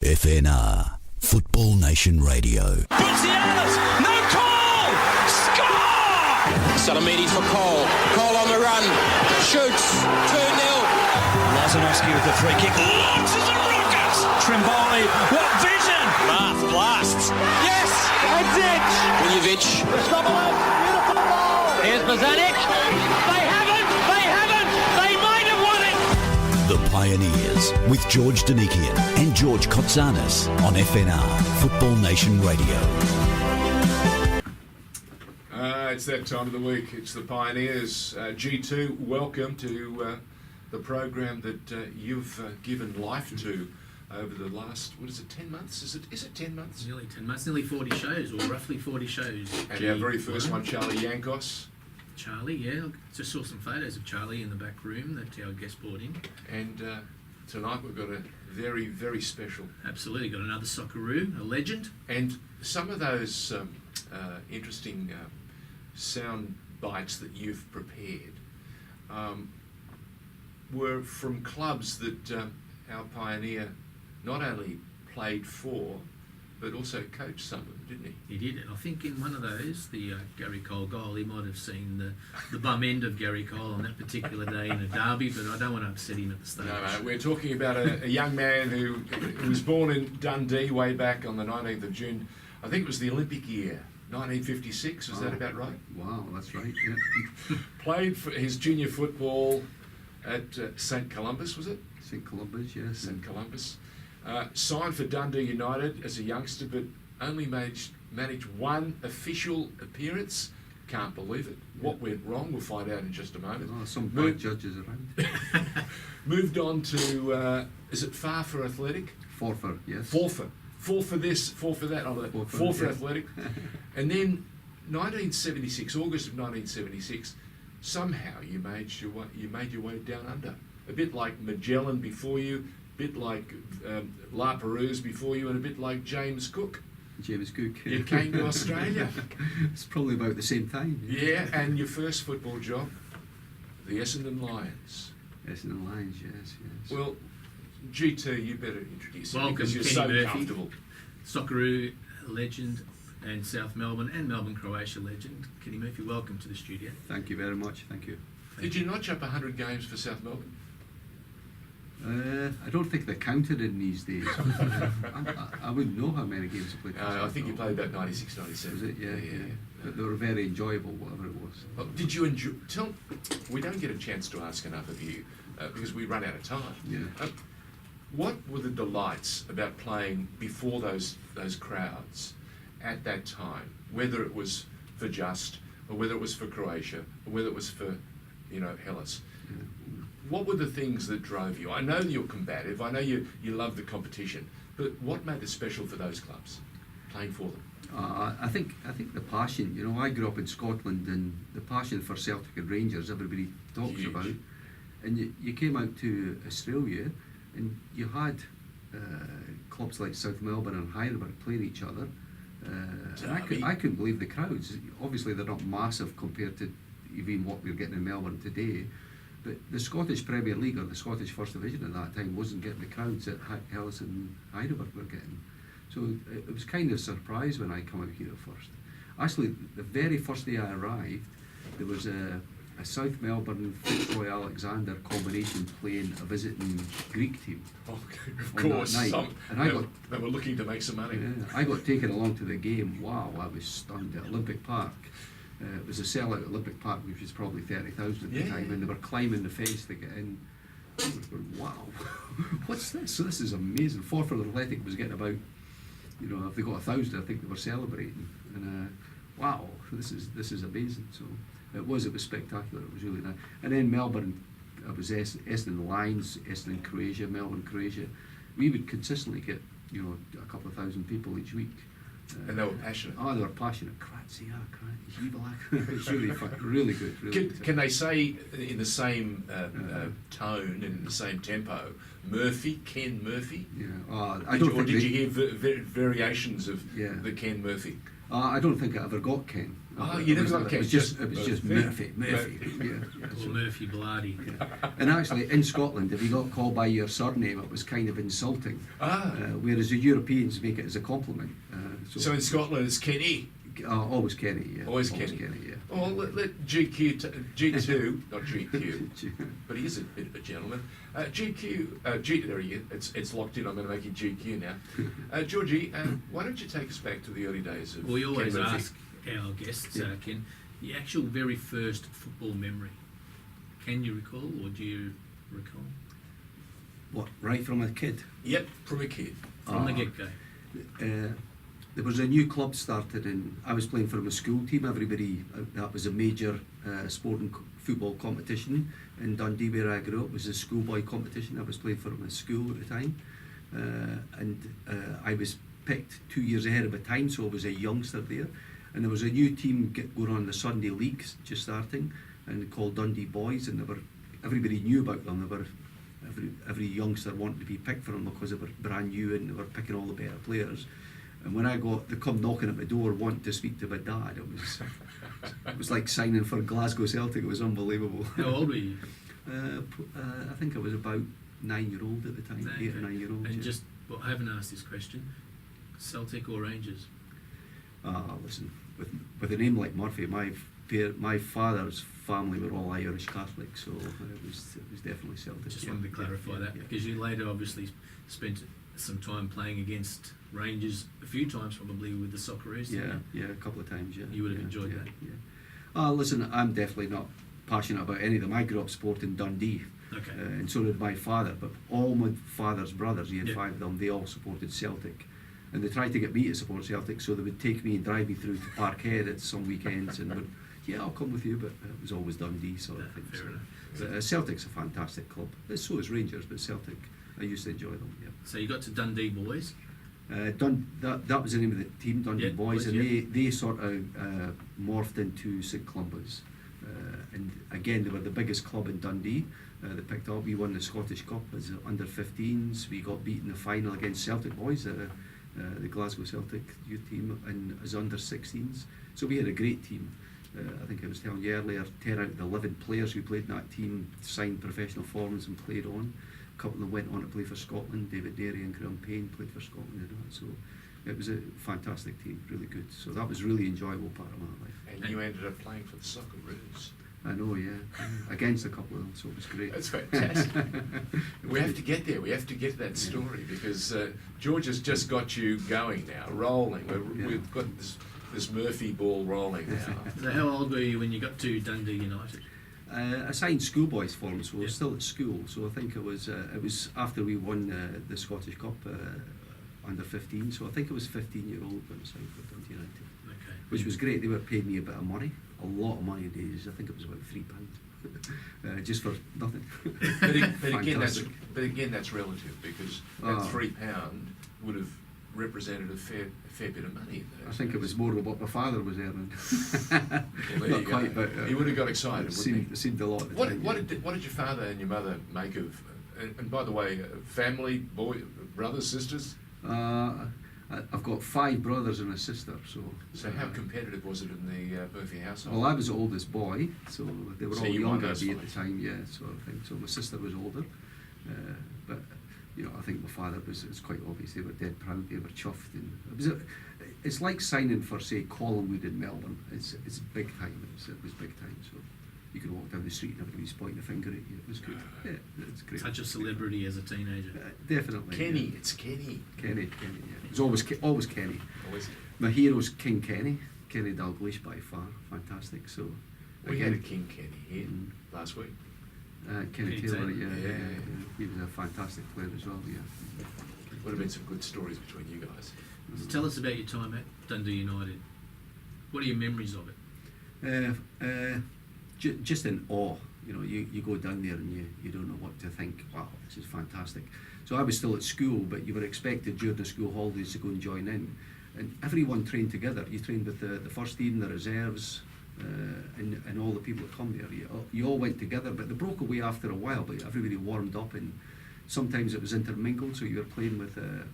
FNR, Football Nation Radio. Buzianis, no call! Score! Salamini for Cole. Cole on the run. Shoots. 2-0. Lazanovsky with the free kick. Launches a rocket! Trimboli, what vision! Blasts. Yes! That's it! Miljevic. Beautiful ball! Here's Bozanic. They might have won it! The Pioneers with George Donikian and George Kotsanis on FNR, Football Nation Radio. It's that time of the week. It's the Pioneers. G2, welcome to the program that you've given life to over the last, 10 months? Is it 10 months? Nearly 10 months, nearly 40 shows, or roughly 40 shows. And our very first one, Charlie Yankos. Charlie, yeah. Just saw some photos of Charlie in the back room that our guest brought in. And tonight we've got a very, very special. Absolutely, got another Socceroo, a legend. And some of those interesting sound bites that you've prepared were from clubs that our Pioneer not only played for, but also coached some of them, didn't he? He did, and I think in one of those, the Gary Cole goal, he might have seen the bum end of Gary Cole on that particular day in a derby, but I don't want to upset him at the stage. No, we're talking about a young man who was born in Dundee way back on the 19th of June. I think it was the Olympic year, 1956, was that about right? Wow, that's right, yeah. Played for his junior football at St Columbus, was it? St Columbus, yes. St Columbus. Signed for Dundee United as a youngster, but only managed one official appearance. Can't believe it. What went wrong, we'll find out in just a moment. Oh, some bad judges around. Moved on to, is it Farfer Athletic? Forfar, yes. Forfar. Four for this, four for that. Four for Athletic. And then 1976, August of 1976, somehow you made your way down under. A bit like Magellan before you, a bit like La Perouse before you, and a bit like James Cook. James Cook. You came to Australia. It's probably about the same time. Yeah, and your first football job, the Essendon Lions. Essendon Lions, yes. Well, G2, you better introduce him Welcome, because you're Kenny so Murphy. comfortable. Socceroo legend and South Melbourne and Melbourne, Croatia legend. Kenny Murphy, welcome to the studio. Thank you very much, thank you. Did you notch up 100 games for South Melbourne? I don't think they're counted in these days. I wouldn't know how many games I played. I think you played about 96, 97. Was it? Yeah. But they were very enjoyable, whatever it was. Well, did you enjoy? We don't get a chance to ask enough of you because we run out of time. Yeah. What were the delights about playing before those crowds at that time? Whether it was for J.U.S.T, or whether it was for Croatia, or whether it was for, Hellas. Yeah. What were the things that drove you? I know you're combative. I know you love the competition. But what made it special for those clubs, playing for them? I think the passion. I grew up in Scotland, and the passion for Celtic and Rangers everybody talks Huge. about. And you came out to Australia, and you had clubs like South Melbourne and Heidelberg playing each other. And I couldn't believe the crowds. Obviously, they're not massive compared to even what we're getting in Melbourne today. But the Scottish Premier League, or the Scottish First Division at that time, wasn't getting the crowds that Hellas and Heidelberg were getting. So it was kind of a surprise when I come out here at first. Actually, the very first day I arrived, there was a South Melbourne Footscray Alexander combination playing a visiting Greek team. Oh, of on course. that night. And they were looking to make some money. Yeah, I got taken along to the game. Wow, I was stunned at Olympic Park. It was a sellout at Olympic Park, which was probably 30,000 at the time, and they were climbing the fence to get in. I was going, wow, what's this? So this is amazing. Forfar Athletic was getting about, if they got 1,000, I think they were celebrating. And wow, this is amazing. So it was spectacular. It was really nice. And then Melbourne, it was Essendon Lions, Essendon Croatia, Melbourne Croatia. We would consistently get a couple of thousand people each week. And they were passionate. Oh, they were passionate. It's really fun, really good. Really Can they say in the same tone and in the same tempo, Ken Murphy? Yeah. Did you hear variations of the Ken Murphy? I don't think I ever got Ken. Oh, you never got Ken? It was just Murphy. Yeah. Or Murphy Blardy. Yeah. And actually, in Scotland, if you got called by your surname, it was kind of insulting. Whereas the Europeans make it as a compliment. So in Scotland, it's Kenny. Always Kenny, yeah. Always Kenny. Yeah. Oh, let G2, not GQ, but he is a bit of a gentleman. There he is. It's locked in. I'm going to make it GQ now. Georgie, why don't you take us back to the early days of We always Ken Murphy? ask our guests, Ken, the actual very first football memory. Can you recall, or do you recall? What, right from a kid? Yep, from a kid. From the get-go. There was a new club started, and I was playing for my school team. Everybody, that was a major sporting football competition in Dundee where I grew up. It was a schoolboy competition. I was playing for my school at the time, and I was picked 2 years ahead of the time, so I was a youngster there. And there was a new team going on in the Sunday leagues just starting, and called Dundee Boys, and everybody knew about them. They were every youngster wanted to be picked for them because they were brand new and they were picking all the better players. And when they come knocking at my door wanting to speak to my dad, it was like signing for Glasgow Celtic. It was unbelievable. How old were you? I think I was about 9-year-old at the time, 8 or 9-year-old. And just, well, I haven't asked this question, Celtic or Rangers? Listen, with a name like Murphy, my father's family were all Irish Catholics, so it was definitely Celtic. Just wanted to clarify that, because you later obviously spent some time playing against Rangers a few times, probably with the Socceroos. Yeah, a couple of times. Yeah, you would have enjoyed that. Yeah. Listen, I'm definitely not passionate about any of them. I grew up supporting Dundee, Okay. And so did my father. But all my father's brothers, he had 5 of them. They all supported Celtic, and they tried to get me to support Celtic. So they would take me and drive me through to Parkhead at some weekends, and would, I'll come with you. But it was always Dundee sort of thing. Fair enough. But, Celtic's a fantastic club. So is Rangers, but Celtic, I used to enjoy them. Yeah. So you got to Dundee Boys. That was the name of the team, Dundee Boys, and yeah. they sort of morphed into St Columba's. And again, they were the biggest club in Dundee. They picked up. We won the Scottish Cup as under 15s. We got beaten in the final against Celtic Boys, the Glasgow Celtic youth team, and as under 16s. So we had a great team. I think I was telling you earlier, 10 out of the 11 players who played in that team signed professional forms and played on. A couple of them went on to play for Scotland. David Derry and Graham Payne played for Scotland and that. So it was a fantastic team, really good. So that was a really enjoyable part of my life. And you ended up playing for the Socceroos. I know, yeah. Against a couple of them, so it was great. That's fantastic. We have to get there. We have to get to that story because George has just got you going now, rolling. We've got this Murphy ball rolling now. So how old were you when you got to Dundee United? I signed schoolboys forms, so I was still at school. So I think it was after we won the Scottish Cup under 15. So I think it was 15-year-old when I signed for Dundee United. Okay. Which was great. They were paying me a bit of money, a lot of money days. I think it was about £3, just for nothing. But again, that's relative because that £3 would have represented a fair bit of money. I think it was more than what my father was earning. Not quite, but he would have got excited. It seemed a lot. At the time, what did your father and your mother make of? And by the way, family, brothers, sisters. I've got 5 brothers and a sister. So how competitive was it in the Murphy household? Well, I was the oldest boy, so they were all younger at the time. Yeah, so I think so. My sister was older, but. I think my father was quite obvious. They were dead proud. They were chuffed, and it's like signing for, say, Collingwood in Melbourne. It's big time. It was big time. So you could walk down the street and everybody's pointing a finger at you. It was good. Yeah, it's great. Such a celebrity as a teenager. Definitely. Kenny, yeah. it's Kenny. Kenny. Yeah. It was always Kenny. Always. My hero's King Kenny Dalglish by far. Fantastic. So we had a King Kenny here last week. Kenny Taylor, yeah. He was a fantastic player as well, yeah. Would have been some good stories between you guys. So tell us about your time at Dundee United. What are your memories of it? Just in awe. You go down there and you don't know what to think. Wow, this is fantastic. So I was still at school, but you were expected during the school holidays to go and join in. And everyone trained together. You trained with the first team, the reserves, and all the people that come there. You all went together, but they broke away after a while, but everybody warmed up, and sometimes it was intermingled, so you were playing with the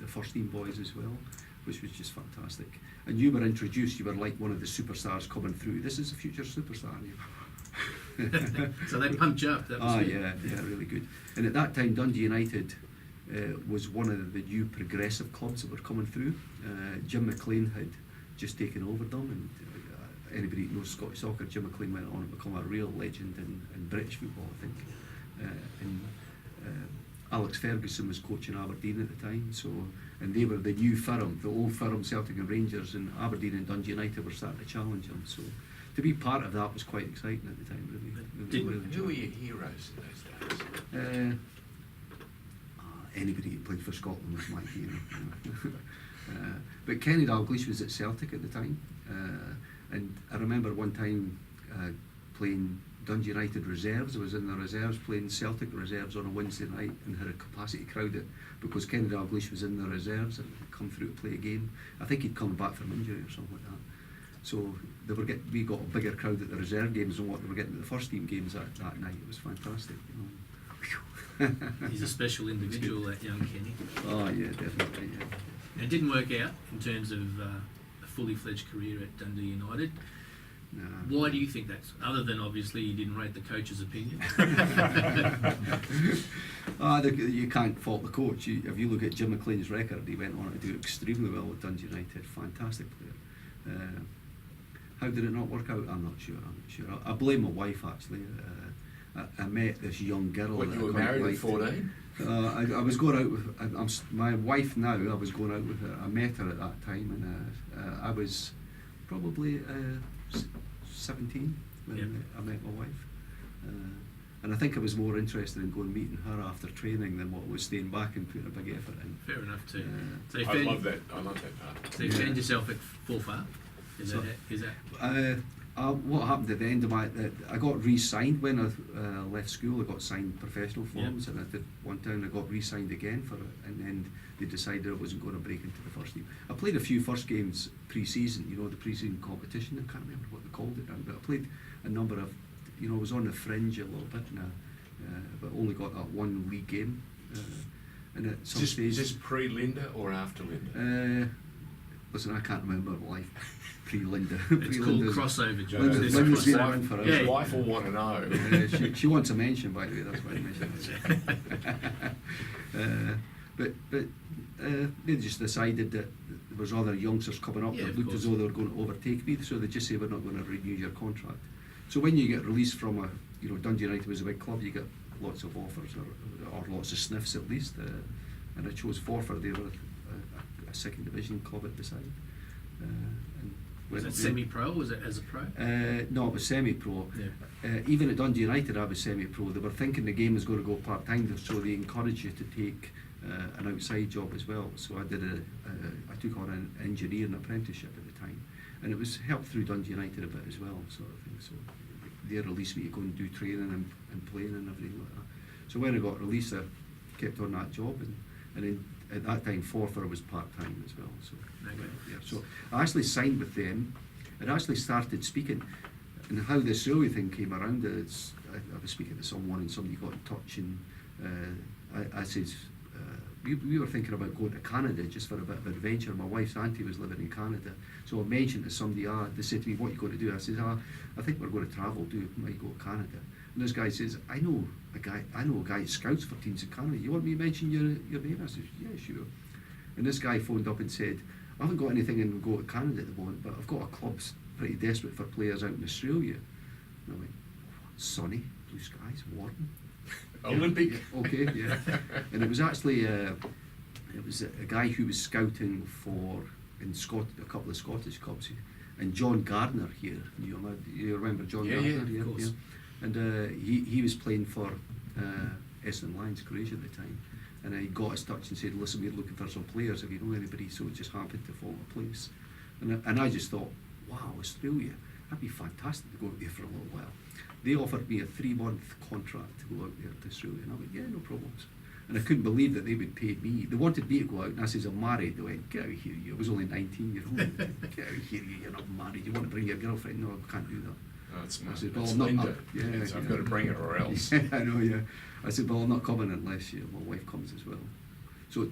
first team boys as well. which was just fantastic. And you were introduced, you were like one of the superstars coming through. This is a future superstar. So they pumped you up. That was good. Yeah, really good. And at that time, Dundee United was one of the new progressive clubs that were coming through. Jim McLean had just taken over them, and anybody who knows Scottish soccer, Jim McLean went on to become a real legend in British football, I think. Alex Ferguson was coaching Aberdeen at the time, and they were the new firm, the old firm, Celtic and Rangers, and Aberdeen and Dundee United were starting to challenge them. So to be part of that was quite exciting at the time, really. Who were your heroes in those days? Anybody who played for Scotland was my hero. But Kenny Dalglish was at Celtic at the time, and I remember one time playing Dundee United reserves. I was in the reserves playing Celtic reserves on a Wednesday night and had a capacity crowd because Kenny Dalglish was in the reserves and had come through to play a game. I think he'd come back from injury or something like that. So we got a bigger crowd at the reserve games than what they were getting at the first team games that night. It was fantastic. He's a special individual, that young Kenny. Oh yeah, definitely. Yeah. It didn't work out in terms of a fully fledged career at Dundee United. No. Why do you think that's, other than obviously you didn't rate the coach's opinion? You can't fault the coach. If you look at Jim McLean's record, he went on to do extremely well with Dundee United. Fantastic player. How did it not work out? I'm not sure. I blame my wife, actually. I met this young girl. When you were married at 14? I was going out with my wife now. I was going out with her. I met her at that time, and I was probably 17 when I met my wife. And I think I was more interested in going meeting her after training than what was staying back and putting a big effort in. Fair enough too. So I love that part. So you found yourself at Forfar? Is that? What happened at the end of I got re-signed when I left school. I got signed professional forms, and I did one time. I got re-signed again for it, and then they decided I wasn't going to break into the first team. I played a few first games pre-season, the pre-season competition. I can't remember what they called it now, but I played a number of, I was on the fringe a little bit, but only got that one league game. And at some stage, is this pre-Linda or after Linda? Listen, I can't remember life pre-Linda. It's called crossover, Joe. Linda's been around for us. His wife will want to know. She wants a mention, by the way. That's why I mentioned it. But they just decided that there was other youngsters coming up that looked as though they were going to overtake me, so they just say, we're not going to renew your contract. So when you get released from Dundee United was a big club, you get lots of offers or lots of sniffs at least, and I chose Forfar. They were a second division club at the side. Was it semi-pro? Was it as a pro? No, it was semi-pro. Yeah. Even at Dundee United, I was semi-pro. They were thinking the game was going to go part-time, so they encouraged you to take an outside job as well. So I took on an engineering apprenticeship at the time, and it was helped through Dundee United a bit as well, sort of thing. So they released me to go and do training and playing and everything like that. So when I got released, I kept on that job, and then at that time Forfar was part-time as well. So so I actually signed with them and actually started speaking. And how the Australia thing came around is I was speaking to someone and somebody got in touch, and I said we were thinking about going to Canada just for a bit of adventure. My wife's auntie was living in Canada, so I mentioned to somebody, they said to me, what are you going to do? I said, I think we're going to travel, might go to Canada. And this guy says, I know a guy that scouts for teams in Canada. You want me to mention your name? I said, yeah, sure. And this guy phoned up and said, I haven't got anything in go to Canada at the moment, but I've got a club's pretty desperate for players out in Australia. And I went, sunny, blue skies, warm. Olympic. Okay, yeah. And it was actually a guy who was scouting in a couple of Scottish clubs, and John Gardiner here. You remember John Gardiner? Yeah, of course. Yeah. And he was playing for Essendon Lions, Croatia at the time. And he got us touch and said, listen, we're looking for some players if you know anybody. So it just happened to fall into place. And I just thought, wow, Australia, that'd be fantastic to go out there for a little while. They offered me a 3-month contract to go out there to Australia. And I went, yeah, no problems. And I couldn't believe that they would pay me. They wanted me to go out, and I said, I'm married. They went, get out of here, you. I was only 19 years old. Get out of here, you. You're not married. You want to bring your girlfriend? No, I can't do that. Oh, it's I said, well, I'm not Linda. Yeah, So I've got to bring her or else. Yeah, I know, yeah. I said, well, I'm not coming unless my wife comes as well. So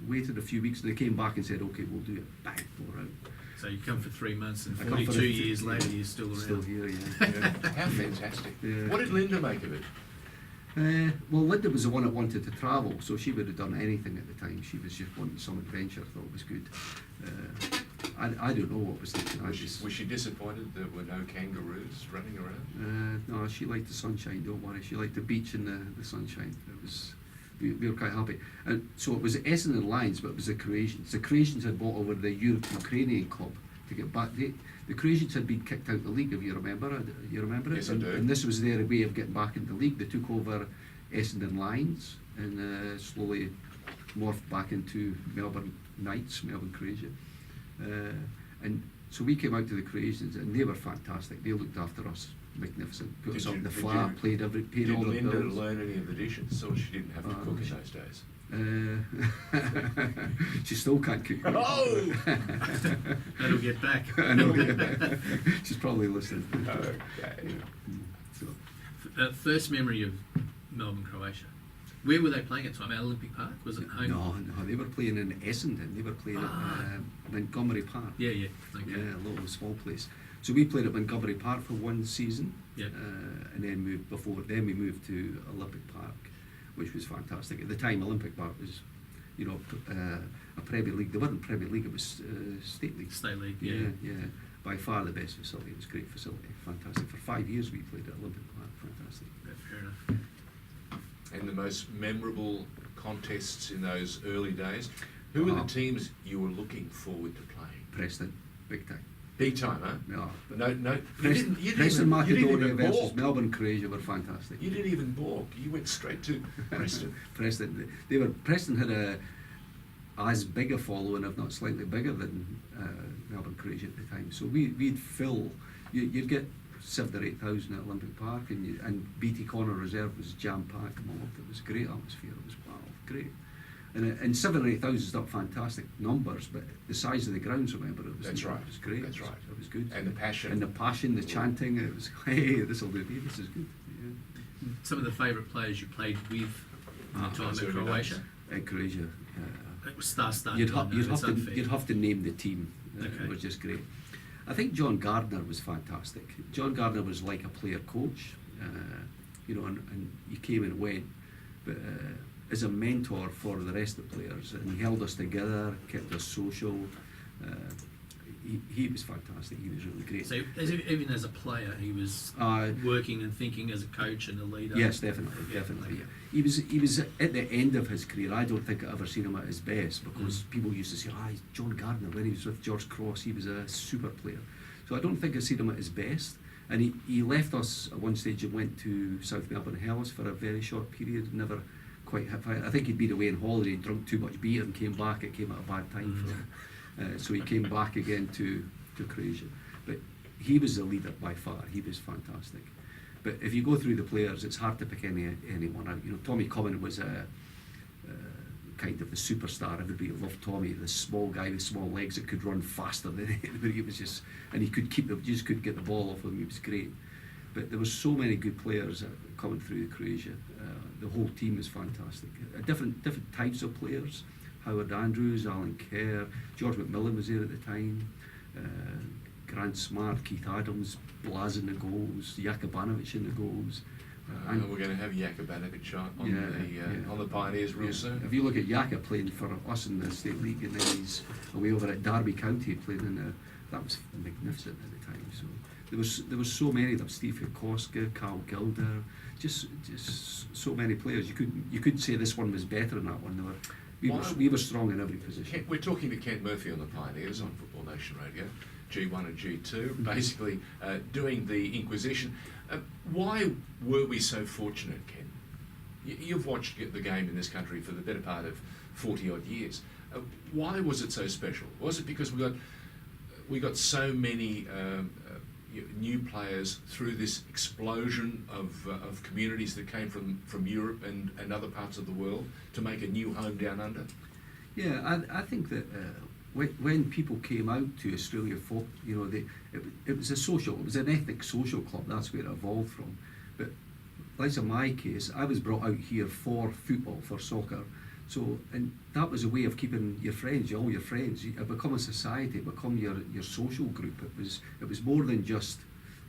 waited a few weeks, and they came back and said, okay, we'll do it. Bang, we're out. So you come for 3 months, and I come for 42 the- years later, you're still around. Still here, yeah. Yeah. How fantastic. Yeah. What did Linda make of it? Well, Linda was the one that wanted to travel, so she would have done anything at the time. She was just wanting some adventure, thought it was good. I don't know what was thinking. Was she disappointed there were no kangaroos running around? No, she liked the sunshine, don't worry. She liked the beach and the sunshine. We were quite happy. And so it was Essendon Lions, but it was the Croatians. The Croatians had bought over the Ukrainian club to get back. The Croatians had been kicked out of the league, if you remember. You remember it? Yes, I do. And this was their way of getting back into the league. They took over Essendon Lions and slowly morphed back into Melbourne Knights, Melbourne Croatia. And so we came out to the Croatians, and they were fantastic. They looked after us, magnificent. Put us up in the flat, paid all the Did Linda bills. learn any of the dishes, or she didn't have to cook in those days? She still can't cook. Oh! That'll get back. I know. She's probably listening. Okay. So, First memory of Melbourne, Croatia. Where were they playing at the time? At Olympic Park? Was it home? no, they were playing in Essendon. They were playing at Montgomery Park. Yeah. Okay. Yeah, a little small place. So we played at Montgomery Park for one season, Yeah. and then we moved to Olympic Park, which was fantastic. At the time, Olympic Park was, a Premier League. They weren't Premier League; it was State League. State League. Yeah. By far the best facility. It was a great facility, fantastic. For 5 years we played at Olympic Park, fantastic. Yeah, fair enough. And the most memorable contests in those early days, who were the teams you were looking forward to playing? Preston, big time. Big time, huh? Yeah. No. Preston You Macedonia didn't even versus balk. Melbourne Croatia were fantastic. You didn't even balk. You went straight to Preston. Preston had as big a following, if not slightly bigger than Melbourne Croatia at the time. So we'd fill. You'd get 7,000 or 8,000 at Olympic Park, and BT Corner Reserve was jam packed. It was a great atmosphere. It was great. And 7,000 or 8,000 is not fantastic numbers, but the size of the grounds, remember, it was. That's right. It was great. That's right. It was good. And the passion. And the passion, the chanting. It was, hey, this will do me. This is good. Yeah. Some of the favourite players you played with in your time those at early Croatia? At Croatia. It was star-studded. You'd have to name the team. Okay. It was just great. I think John Gardiner was fantastic. John Gardiner was like a player coach, and he came and went, but as a mentor for the rest of the players, and he held us together, kept us social. He was fantastic. He was really great. So even as a player, he was working and thinking as a coach and a leader. Yes, definitely. Okay. He was at the end of his career. I don't think I've ever seen him at his best, because people used to say, John Gardiner, when he was with George Cross, he was a super player. So I don't think I've seen him at his best. And he left us at one stage and went to South Melbourne Hellas for a very short period, never quite hit. I think he'd been away on holiday, drunk too much beer and came back. It came at a bad time for him. So he came back again to Croatia. But he was the leader by far. He was fantastic. But if you go through the players, it's hard to pick anyone out. Tommy Cummins was kind of the superstar. Everybody loved Tommy, the small guy with small legs that could run faster than anybody. It was just, and he could just couldn't get the ball off him. He was great. But there were so many good players coming through Croatia. The whole team was fantastic. Different types of players. Howard Andrews, Alan Kerr, George McMillan was there at the time. Grant Smart, Keith Adams, Blaz in the goals, Jakubanovic in the goals. And we're going to have Jakubanovic on the Pioneers real soon. If you look at Jaka playing for us in the State League, and then he's away over at Derby County playing that was magnificent at the time. So there was so many of them. Steve Koska, Carl Gilder, just so many players. You couldn't say this one was better than that one. We were strong in every position. We're talking to Ken Murphy on the Pioneers on Football Nation Radio, G1 and G2, basically doing the Inquisition. Why were we so fortunate, Ken? You've watched the game in this country for the better part of 40-odd years. Why was it so special? Was it because we got so many new players through this explosion of communities that came from Europe and other parts of the world to make a new home down under? Yeah, I think that when people came out to Australia, it was it was an ethnic social club. That's where it evolved from. But like in my case, I was brought out here for football, for soccer. So, and that was a way of keeping your friends, all your friends. It become a society, it become your social group. It was more than just,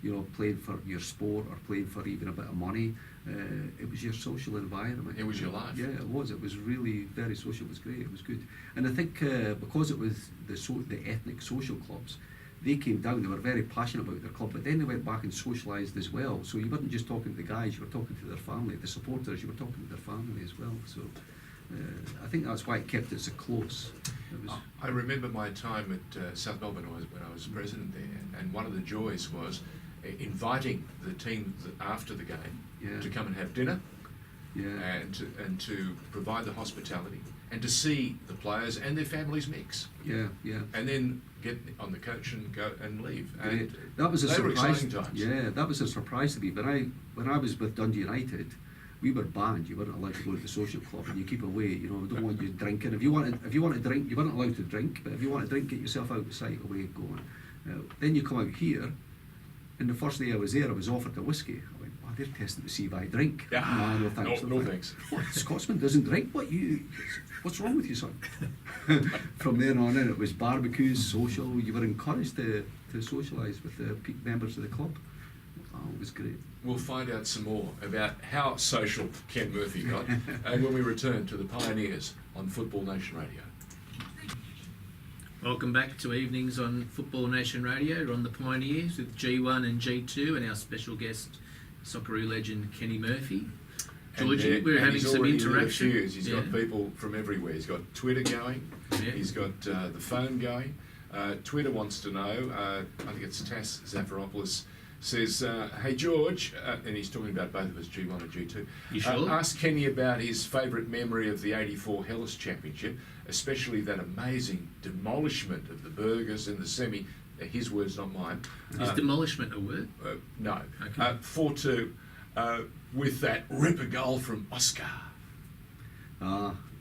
you know, playing for your sport or playing for even a bit of money. It was your social environment. It was your life. Yeah, it was. It was really very social. It was great. It was good. And I think because it was the ethnic social clubs, they came down. They were very passionate about their club, but then they went back and socialised as well. So you weren't just talking to the guys; you were talking to their family, the supporters. You were talking to their family as well. So I think that's why it kept it so close. I remember my time at South Melbourne when I was president there, and one of the joys was inviting the team after the game to come and have dinner, and to provide the hospitality, and to see the players and their families mix. And then get on the coach and go and leave. And that was a surprise. Exciting times. Yeah, that was a surprise to me. When I was with Dundee United, we were banned. You weren't allowed to go to the social club, and you keep away. You know, don't want you drinking. If you want to drink, you weren't allowed to drink. But if you want to drink, get yourself out of sight, away, going. Then you come out here, and the first day I was there, I was offered a whiskey. I went, "Wow, they're testing to see if I drink." No thanks. No thanks. What, Scotsman doesn't drink? What's wrong with you, son? From then on in, it was barbecues, social. You were encouraged to socialise with the members of the club. Oh, it was great. We'll find out some more about how social Ken Murphy got when we return to the Pioneers on Football Nation Radio. Welcome back to Evenings on Football Nation Radio. We're on the Pioneers with G1 and G2 and our special guest, Socceroo legend Kenny Murphy. Georgie, we're having some interaction. He's got people from everywhere. He's got Twitter going. He's got the phone going. Twitter wants to know, I think it's Tass Zafiropoulos, says, "Hey George," and he's talking about both of us, G1 and G2. You sure? Ask Kenny about his favourite memory of the '84 Hellas Championship, especially that amazing demolishment of the Burgers in the semi. His words, not mine. Is demolishment a word? No. Okay. 4-2 with that ripper goal from Oscar.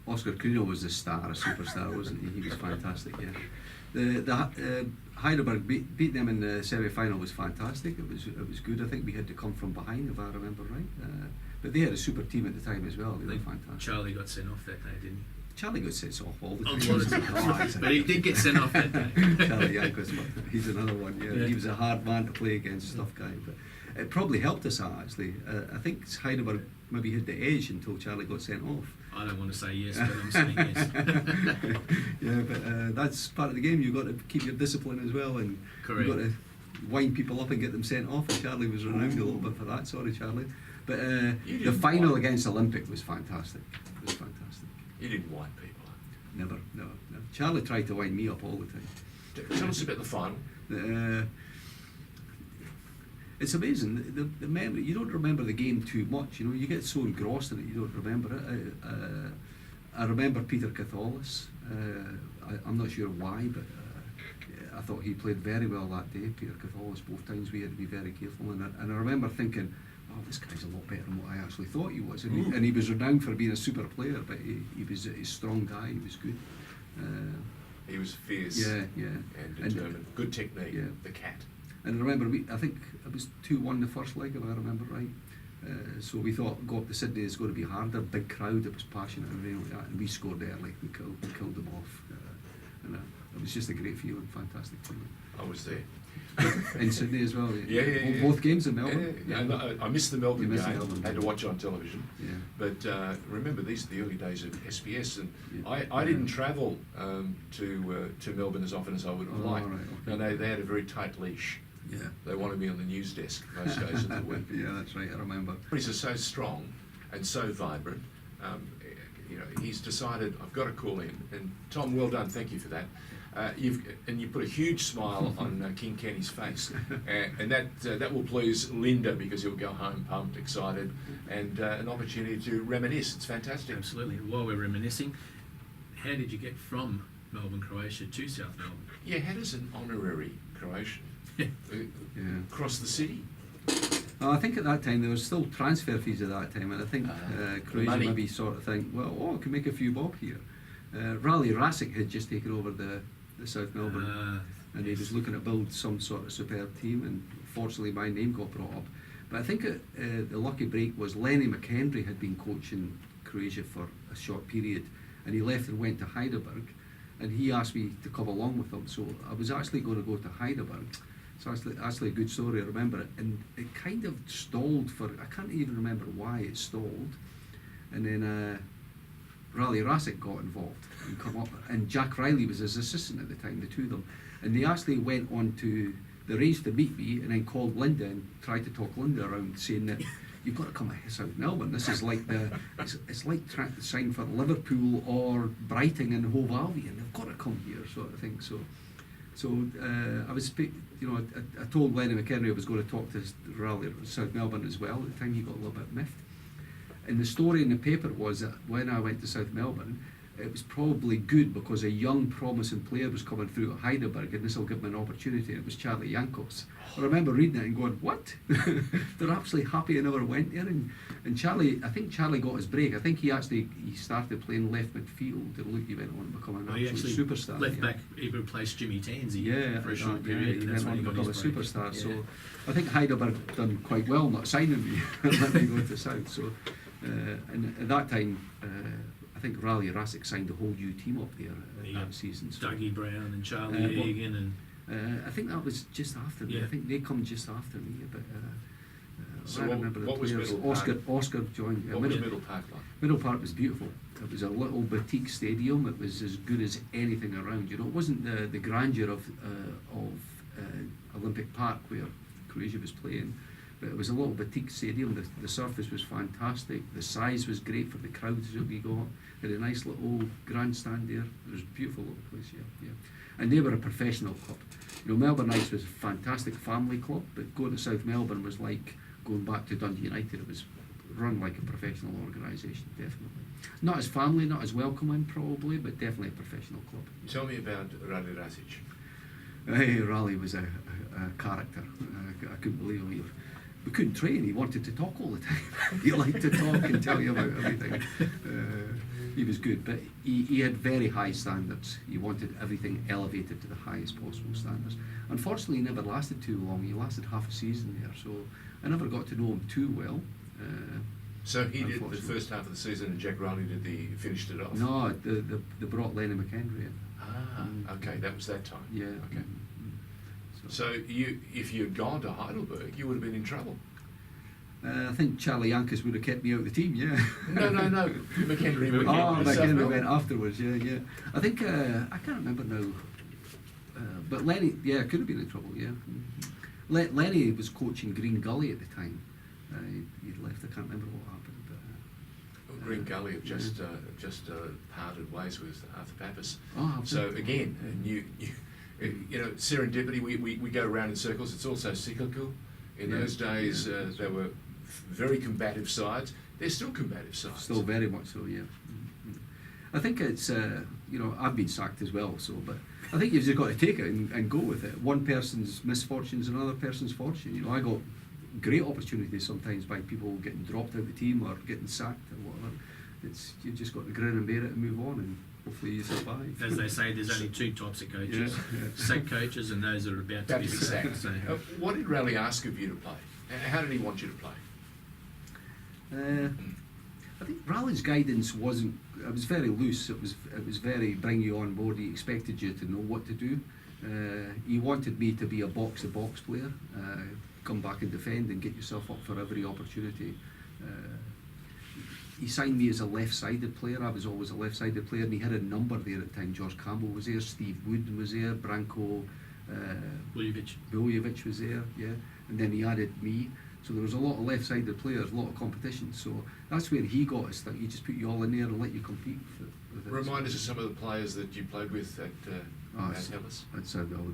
Oscar Kuno was a star, a superstar, wasn't he? He was fantastic. Yeah. The Heidelberg beat them in the semi-final was fantastic. It was good. I think we had to come from behind, if I remember right. But they had a super team at the time as well. They were fantastic. Charlie got sent off that day, didn't he? Charlie got sent off all the A time. lot of times. But he did get sent off that day. Charlie Yankos, he's another one. Yeah. He was a hard man to play against, tough guy. But it probably helped us actually. I think Heidelberg maybe had the edge until Charlie got sent off. I don't want to say yes, but I'm saying yes. Yeah, but that's part of the game. You've got to keep your discipline as well, and Correct. you've got to wind people up and get them sent off. And Charlie was renowned a little bit for that. Sorry, Charlie. But the final against Olympic was fantastic. It was fantastic. You didn't wind people up. Never. Charlie tried to wind me up all the time. Tell us about the final. It's amazing. The memory. You don't remember the game too much. You know, you get so engrossed in it, you don't remember it. I remember Peter Catholis. I'm not sure why, but I thought he played very well that day. Peter Catholis, both times we had to be very careful. And I remember thinking, oh, this guy's a lot better than what I actually thought he was. And he was renowned for being a super player, but he was a strong guy. He was good. He was fierce. Yeah. And determined. Good technique. Yeah. The cat. And I remember, I think it was 2-1 the first leg, if I remember right. So we thought, go up to Sydney is going to be harder. Big crowd, it was passionate and everything like that. And we scored early. We killed them off. And it was just a great feeling, fantastic feeling. I was there. In Sydney as well. Yeah. Both games in Melbourne. Yeah. I missed the Melbourne You missed game. the Melbourne Had to game. watch it on television. Yeah. But remember, these are the early days of SBS, and Yeah. I didn't travel to Melbourne as often as I would have liked. Right, okay. No, they had a very tight leash. Yeah. They wanted me on the news desk most days of the week. Yeah, that's right, I remember. He's so strong and so vibrant. He's decided I've got to call in. And Tom, well done. Thank you for that. You put a huge smile on King Kenny's face, and that will please Linda because he'll go home pumped, excited, and an opportunity to reminisce. It's fantastic. Absolutely. While we're reminiscing, how did you get from Melbourne, Croatia to South Melbourne? Yeah, how does an honorary Croatian cross the city? I think at that time there was still transfer fees at that time, and I think Croatia money. maybe sort of think, I can make a few bob here. Rale Rasic had just taken over the South Melbourne, and he was looking to build some sort of superb team, and fortunately my name got brought up. But I think the lucky break was Lenny McHenry had been coaching Croatia for a short period, and he left and went to Heidelberg, and he asked me to come along with him. So I was actually going to go to Heidelberg. So actually a good story, I remember it. And it kind of stalled for, I can't even remember why it stalled. And then Rale Rasic got involved and come up, and Jack Riley was his assistant at the time, the two of them. And they actually went on to, they arranged to meet me and then called Linda and tried to talk Linda around, saying that you've got to come to South Melbourne. This is like it's like trying to sign for Liverpool or Brighton and Hove Albion. They've got to come here, sort of thing. So I was, I told Lenny McHenry I was going to talk to Raleigh South Melbourne as well. At the time, he got a little bit miffed. And the story in the paper was that when I went to South Melbourne, it was probably good because a young promising player was coming through at Heidelberg, and this will give him an opportunity, and it was Charlie Yankos. I remember reading it and going, what? They're absolutely happy I never went there. And Charlie, I think Charlie got his break. I think he started playing left midfield, and look, he went on to become an absolute superstar. Left back, he replaced Jimmy Tansey for a short period. and He that's went when on he to got become a his break. superstar. So I think Heidelberg done quite well not signing me and letting me go to South. So, and at that time, I think Rale Rasic signed the whole new team up there that season. So, Dougie Brown and Charlie Egan and I think that was just after me. I think they come just after me. But So I remember what the was players. Middle Park? Oscar joined. What was Middle Park like? Middle Park was beautiful. It was a little boutique stadium. It was as good as anything around. You know, it wasn't the grandeur of Olympic Park where Croatia was playing, but it was a little boutique stadium. The surface was fantastic. The size was great for the crowds that we got. Had a nice little grandstand there. It was a beautiful little place. Yeah. And they were a professional club. You know, Melbourne Knights was a fantastic family club, but going to South Melbourne was like going back to Dundee United. It was run like a professional organisation, definitely. Not as family, not as welcoming probably, but definitely a professional club. Tell me about Rale Rasic. Hey, Raleigh was a character. I couldn't believe him. We couldn't train. He wanted to talk all the time. He liked to talk and tell you about everything. He was good, but he had very high standards. He wanted everything elevated to the highest possible standards. Unfortunately, he never lasted too long. He lasted half a season there, so I never got to know him too well. So he did the first half of the season, and Jack Riley finished it off. No, they brought Lenny McHenry in. Okay, that was that time. Yeah. Okay. So if you'd gone to Heidelberg, you would have been in trouble. I think Charlie Yankos would have kept me out of the team, yeah. No. McHenry went. McHenry went afterwards, yeah. I think, I can't remember now. But Lenny, could have been in trouble, yeah. Lenny was coaching Green Gully at the time. He'd left, I can't remember what happened. But, Green Gully have just parted ways with Arthur Pappas. Oh, so again, you know, serendipity, we go around in circles. It's also cyclical. In those days, they were very combative sides. They're still combative sides. Still very much so, yeah. I think it's, I've been sacked as well, so, but I think you've just got to take it and go with it. One person's misfortune is another person's fortune. You know, I got great opportunities sometimes by people getting dropped out of the team or getting sacked or whatever. You've just got to grin and bear it and move on, and hopefully you survive. As they say, there's only two types of coaches: sacked coaches and those that are about to be sacked. So, what did Raleigh ask of you to play? How did he want you to play? I think Raleigh's guidance wasn't. It was very loose. It was very bring you on board. He expected you to know what to do. He wanted me to be a box-to-box player, come back and defend and get yourself up for every opportunity. He signed me as a left-sided player. I was always a left-sided player, and he had a number there at the time. George Campbell was there, Steve Wood was there, Branko Buljevic was there, and then he added me. So there was a lot of left-sided players, a lot of competition. So that's where he got us. That he just put you all in there and let you compete with it. Remind us of some of the players that you played with at Ellis.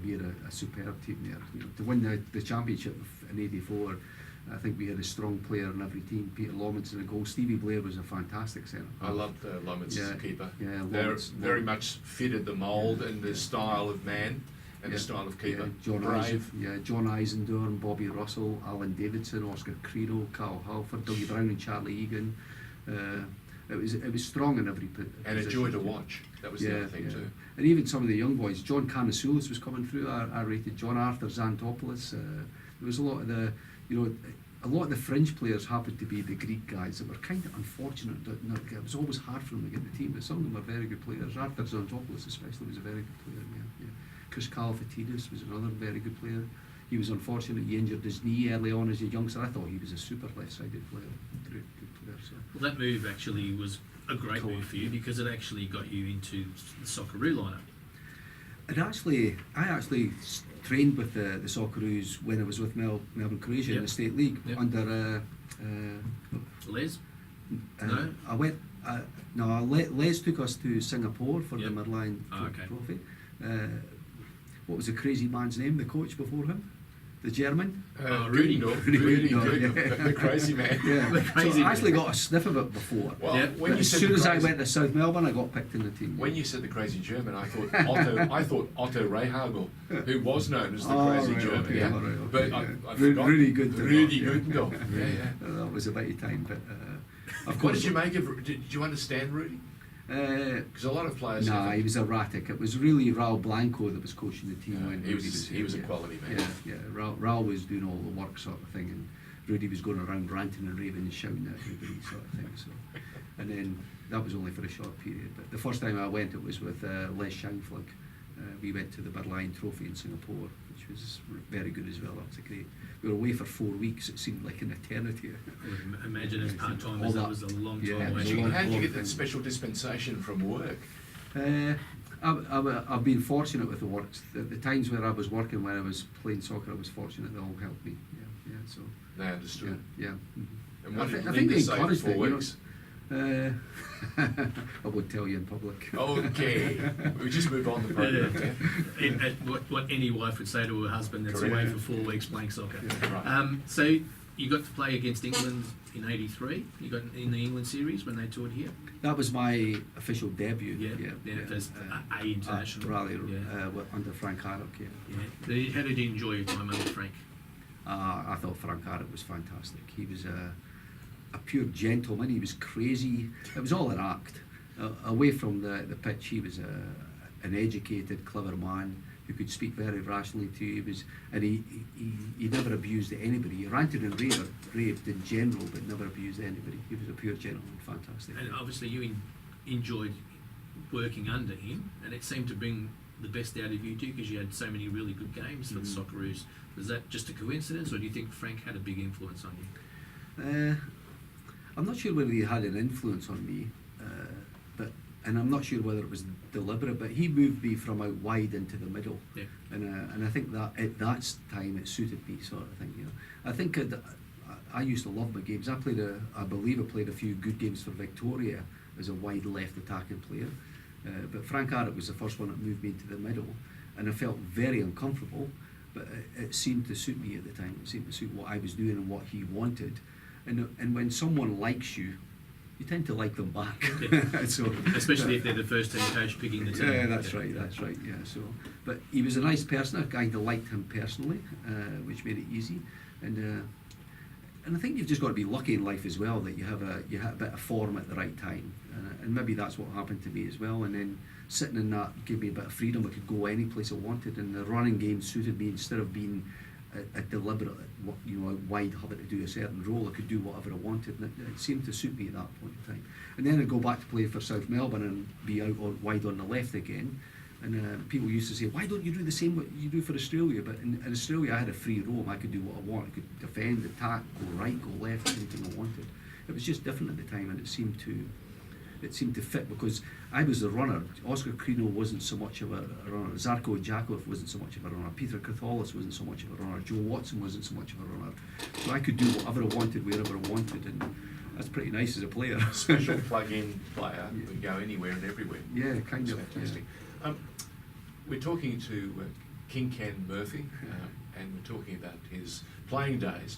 We had a superb team there. You know, to win the championship in '84, I think we had a strong player in every team. Peter Lomans in the goal. Stevie Blair was a fantastic centre. I loved Lomans as a keeper. Yeah, very much fitted the mould and the style of man and the style of keeper. John Eisendorn, Bobby Russell, Alan Davidson, Oscar Credo, Carl Halford, Dougie Brown and Charlie Egan. It was strong in every position. And a joy to watch. That was the other thing too. And even some of the young boys, John Canasoulis was coming through. I rated John Arthur Xantopoulos. There was a lot of a lot of the fringe players happened to be the Greek guys that were kind of unfortunate. It was always hard for them to get the team, but some of them were very good players. Arthur Zontopoulos especially was a very good player. Yeah. Chris Kalafatidis was another very good player. He was unfortunate, he injured his knee early on as a youngster. I thought he was a super left-sided player, good player. So. Well, that move actually was a great move for you because it actually got you into the Socceroo lineup. I actually trained with the Socceroos when I was with Melbourne, Croatia in the State League under Les? No, I went. Les took us to Singapore for the Merlion Trophy. What was the crazy man's name? The coach before him, the German. Rudi Gutendorf, the crazy man. Yeah, the crazy so I man. actually got a sniff of it before. Well, when you as said soon as I crazy, went to South Melbourne, I got picked in the team. when you said the crazy German, I thought Otto Rehagel, who was known as the crazy German. Okay, Yeah, all right, okay, but yeah. I forgot. Rudi Gutendorf. Rudi Gutendorf. Yeah. That was about your time, but of What course. did you make of? Did you understand Rudi? Because a lot of players. Nah, he was erratic. It was really Raul Blanco that was coaching the team when he Rudi was a quality man. Yeah. Raul was doing all the work sort of thing, and Rudi was going around ranting and raving and shouting at everybody sort of thing. So, and then that was only for a short period. But the first time I went, it was with Les Scheinflick. We went to the Merlion Trophy in Singapore, which was very good as well. That was a great. We were away for 4 weeks. It seemed like an eternity. I would imagine as part-timers All that that- was a long yeah, time it was away. a long- How did you get that special dispensation from work? I've been fortunate with the work. The times where I was working, when I was playing soccer, I was fortunate. They all helped me. Yeah. So. They understood. Yeah. And what did I think Linda they say for encouraged 4 it. You know. weeks? I won't tell you in public. Okay, we just move on the program. Yeah. What any wife would say to her husband that's Correct. away for 4 weeks playing soccer. Yeah, right. So you got to play against England in '83. You got in the England series when they toured here. That was my official debut. First A international. Under Frank Arok. Yeah. How did you enjoy your time under Frank? I thought Frank Arok was fantastic. He was a pure gentleman. He was crazy. It was all an act. Away from the pitch, he was an educated, clever man who could speak very rationally to you. He never abused anybody. He ranted and raved in general, but never abused anybody. He was a pure gentleman. Fantastic. And obviously you enjoyed working under him, and it seemed to bring the best out of you too, because you had so many really good games for the Socceroos. Was that just a coincidence, or do you think Frank had a big influence on you? I'm not sure whether he had an influence on me, and I'm not sure whether it was deliberate, but he moved me from out wide into the middle, and I think that at that time it suited me, sort of thing. You know, I think I used to love my games. I believe I played a few good games for Victoria as a wide left attacking player, but Frank Arok was the first one that moved me into the middle, and I felt very uncomfortable, but it seemed to suit me at the time. It seemed to suit what I was doing and what he wanted. And when someone likes you, you tend to like them back. Yeah. So, especially if they're the first team coach picking the team. Yeah, that's right. Yeah. So, but he was a nice person. I kind of liked him personally, which made it easy. And I think you've just got to be lucky in life as well that you have a bit of form at the right time. And maybe that's what happened to me as well. And then sitting in that gave me a bit of freedom. I could go any place I wanted, and the running game suited me instead of being a deliberate, wide having to do a certain role. I could do whatever I wanted, and it seemed to suit me at that point in time. And then I'd go back to play for South Melbourne and be out wide on the left again. And people used to say, "Why don't you do the same what you do for Australia?" But in Australia, I had a free roam. I could do what I want. I could defend, attack, go right, go left, anything I wanted. It was just different at the time, and it seemed to fit because I was the runner. Oscar Crino wasn't so much of a runner. Zarko Jakov wasn't so much of a runner. Peter Katholis wasn't so much of a runner. Joe Watson wasn't so much of a runner. So I could do whatever I wanted, wherever I wanted, and that's pretty nice as a player. Special plug-in player who can go anywhere and everywhere. Yeah, kind That's of. fantastic. Yeah. We're talking to King Ken Murphy, and we're talking about his playing days.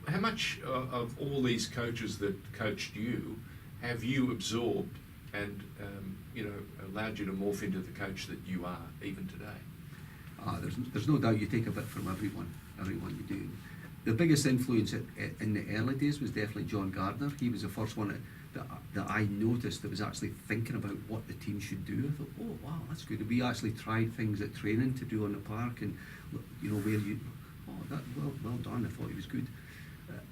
How much of all these coaches that coached you have you absorbed and allowed you to morph into the coach that you are even today? There's no doubt you take a bit from everyone you do. The biggest influence in the early days was definitely John Gardiner. He was the first one that I noticed that was actually thinking about what the team should do. I thought, oh wow, that's good. We actually tried things at training to do on the park, and where well done. I thought he was good.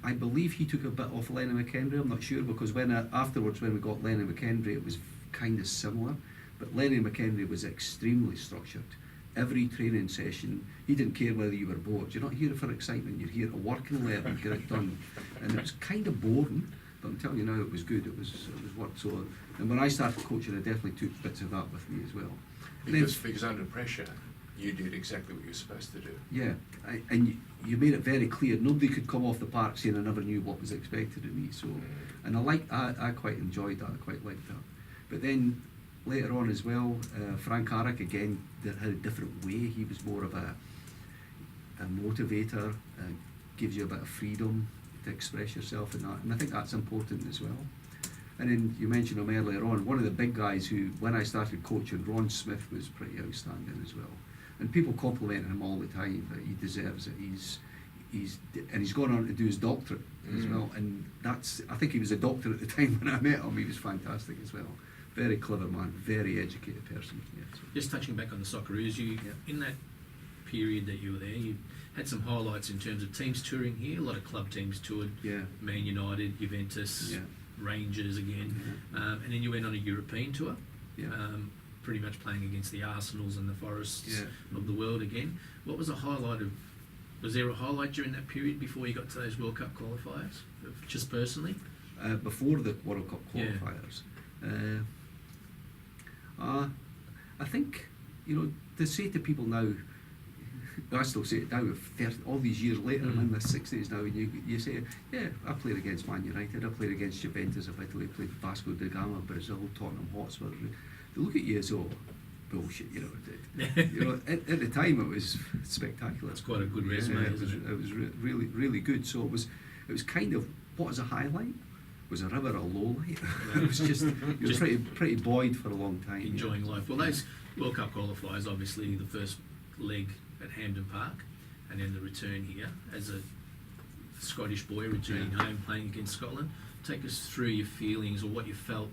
I believe he took a bit off Lenny McHenry. I'm not sure, because afterwards when we got Lenny McHenry, it was kind of similar. But Lenny McHenry was extremely structured. Every training session, he didn't care whether you were bored. You're not here for excitement. You're here to work and learn and get it done. And it was kind of boring, but I'm telling you now, it was good. It was work. So, and when I started coaching, I definitely took bits of that with me as well. Because under pressure, you did exactly what you were supposed to do. Yeah, and you made it very clear. Nobody could come off the park saying I never knew what was expected of me. So, and I quite enjoyed that. I quite liked that. But then later on as well, Frank Arok again had a different way. He was more of a motivator, gives you a bit of freedom to express yourself and that. And I think that's important as well. And then you mentioned him earlier on. One of the big guys who, when I started coaching, Ron Smith was pretty outstanding as well. And people compliment him all the time that he deserves it. He's gone on to do his doctorate as well. And I think he was a doctor at the time when I met him. He was fantastic as well. Very clever man, very educated person. Yeah, so. Just touching back on the Socceroos, in that period that you were there, you had some highlights in terms of teams touring here. A lot of club teams toured. Yeah. Man United, Juventus, Yeah. Rangers again, and then you went on a European tour. Yeah. Pretty much playing against the Arsenals and the Forests of the world again. What was a highlight of? Was there a highlight during that period before you got to those World Cup qualifiers? Just personally, before the World Cup qualifiers. I think, to say to people now, I still say it now, all these years later, I'm in the 60s now, and you say, yeah, I played against Man United, I played against Juventus of Italy, played Vasco da Gama, Brazil, Tottenham Hotspur. They look at you as, bullshit, at the time it was spectacular. That's quite a good resume, it was really, really good. So it was kind of, what is a highlight? Was a river a low light? It was just, pretty buoyed for a long time. Enjoying life. Well, those World Cup qualifiers, obviously the first leg at Hampden Park, and then the return here as a Scottish boy returning home, playing against Scotland. Take us through your feelings or what you felt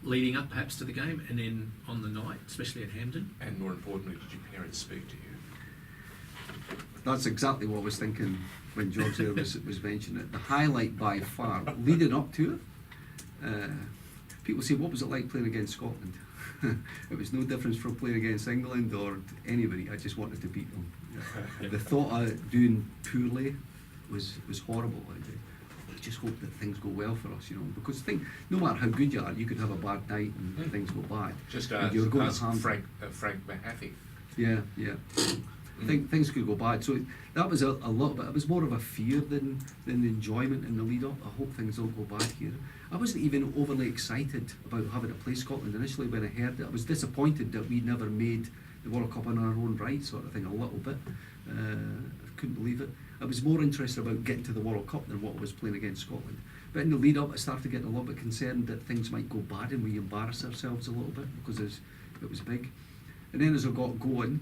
leading up perhaps to the game, and then on the night, especially at Hampden. And more importantly, did your parents speak to you? That's exactly what I was thinking when George there was mentioning it. The highlight by far, leading up to it, people say, what was it like playing against Scotland? It was no difference from playing against England or anybody. I just wanted to beat them. The thought of doing poorly was horrible. I just hope that things go well for us, because no matter how good you are, you could have a bad night and things go bad. Just you're going ask to Frank Mahaffey. Yeah. Things could go bad. So that was a little bit. It was more of a fear than the enjoyment in the lead up. I hope things don't go bad here. I wasn't even overly excited about having to play Scotland initially when I heard it. I was disappointed that we never made the World Cup on our own right, sort of thing, a little bit. I couldn't believe it. I was more interested about getting to the World Cup than what I was playing against Scotland. But in the lead up, I started getting a little bit concerned that things might go bad and we embarrass ourselves a little bit because it was big. And then as I got going,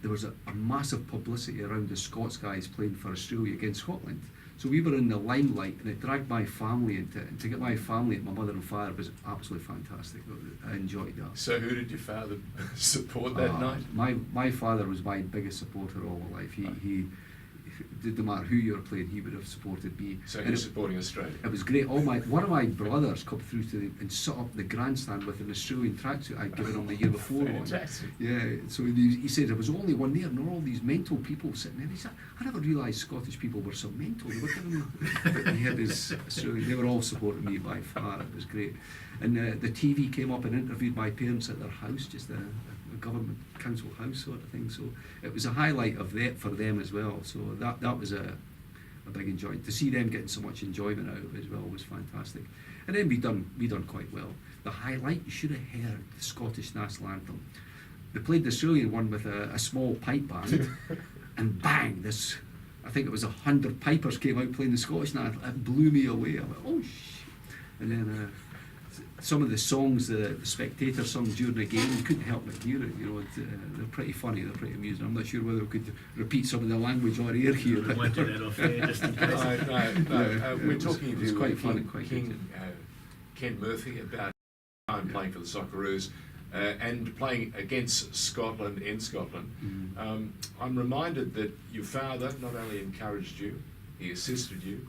there was a massive publicity around the Scots guys playing for Australia against Scotland. So we were in the limelight, and it dragged my family into it. And to get my family, my mother and father, was absolutely fantastic. I enjoyed that. So who did your father support that night? My father was my biggest supporter all my life. He didn't matter who you were playing, he would have supported me. So you're supporting Australia? It was great. One of my brothers come through and set up the grandstand with an Australian tracksuit I'd given him the year before. Fantastic. Yeah, so he said there was only one there, and there were all these mental people sitting there. He said, I never realised Scottish people were so mental. They were giving but he had his Australian. They were all supporting me by far. It was great. And the TV came up and interviewed my parents at their house, just a government council house sort of thing. So it was a highlight of that for them as well. So that was a big enjoyment. To see them getting so much enjoyment out of it as well was fantastic. And then we done quite well. The highlight, you should have heard the Scottish national anthem. They played the Australian one with a small pipe band, and bang, I think it was 100 pipers came out playing the Scottish national anthem. It blew me away. I went, oh shit. And then some of the songs the spectators sung during the game, you couldn't help but hear it. They're pretty funny, they're pretty amusing. I'm not sure whether we could repeat some of the language on air here. We won't do that off air, just in case. No. We're talking to quite fun and quite Ken Murphy about time playing for the Socceroos and playing against Scotland in Scotland. Mm-hmm. I'm reminded that your father not only encouraged you, he assisted you,